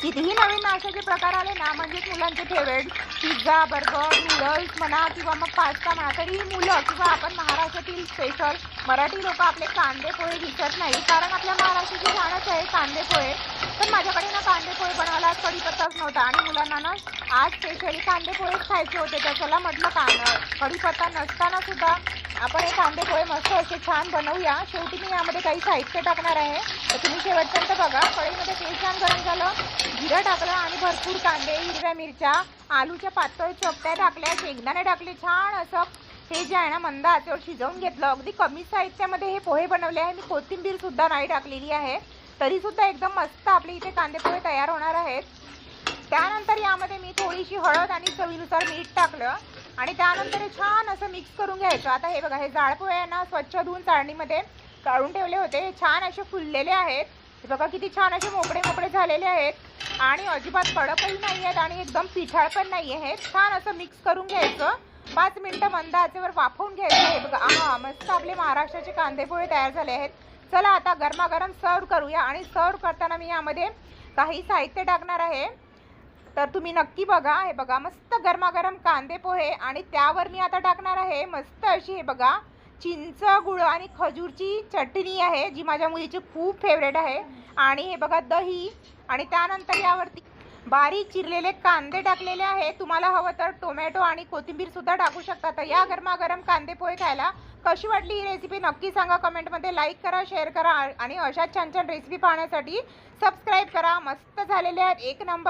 कितीही नवीन नाश्त्याचे प्रकार आले ना, म्हणजेच मुलांचे फेवरेट पिझ्झा, बर्गर, नूडल्स म्हणा किंवा मग पास्ता म्हणा, तरी मुलं किंवा आपण महाराष्ट्रातील स्पेशल मराठी लोक आपले कांदे पोहे विसरत नाही, कारण आपल्या महाराष्ट्राची जाणच आहे कांदे पोहे. पण माझ्याकडे ना कांदे पोहे बनवायला आज कढीपत्ताच नव्हता आणि मुलांना ना आज स्पेशली कांदे पोहेच खायचे होते. तर चला म्हटलं कढीपत्ता नसताना सुद्धा आपण हे कांदे पोहे मस्त असे छान बनवूया. शेवटी मी यामध्ये काही साहित्य टाकणार आहे, तर तुम्ही शेवटपर्यंत बघा. कढईमध्ये तेल छान गरम झालं, जिरं टाकलं आणि भरपूर कांदे, हिरव्या मिरच्या, आलूच्या पातळ चोपट्या टाकल्या, शेंगदाणे टाकले. छान असं हे जे आहे ना मंद आचेवर शिजवून घेतलं. अगदी कमी साहित्यामध्ये हे पोहे बनवले आहे. मी कोथिंबीर सुद्धा नाही टाकलेली आहे, तरी सुद्धा एकदम मस्त आपले इथे कांदे पोहे तयार होणार आहेत. त्यानंतर यामध्ये मी थोडीशी हळद आणि चवीनुसार मीठ टाकलं आणि त्यानंतर हे छान असं मिक्स करून घ्यायचं. आता हे बघा, हे जाड पोहे आहे ना स्वच्छ धुवून चाळणीमध्ये काढून ठेवले होते. हे छान असे फुललेले आहेत. हे बघा किती छान असे मोकळे मोकळे झालेले आहेत आणि अजिबात कडकही नाही आहेत आणि एकदम पिठाळ पण नाही आहेत. छान असं मिक्स करून घ्यायचं. 5 मिनिटं मंद आचेवर वाफवून घ्यायचं. हे बघा, आहा, मस्त आपले महाराष्ट्राचे कांदे पोहे तयार झाले आहेत. चला आता गरमागरम सर्व करूया आणि सर्व करताना मी यामध्ये काही साहित्य टाकणार आहे, तर तुम्ही नक्की बघा. हे बघा, मस्त गरमागरम कांदे पोहे आणि त्यावर मी आता टाकणार आहे मस्त अशी हे बघा चिंच, गुळ आणि खजूरची चटणी आहे, जी माझ्या मुलीची खूप फेवरेट आहे. आणि हे बघा दही आणि त्यानंतर यावरती बारीक चिरलेले कांदे टाकलेले आहे. तुम्हाला हवं तर टोमॅटो आणि कोथिंबीर सुद्धा टाकू शकता. तर या गरमागरम कांदे पोहे खायला कशी वाटली ही रेसिपी नक्की सांगा कमेंटमध्ये. लाईक करा, शेअर करा आणि अशा छान छान रेसिपी पाहण्यासाठी सबस्क्राईब करा. मस्त झालेले आहेत, एक नंबर.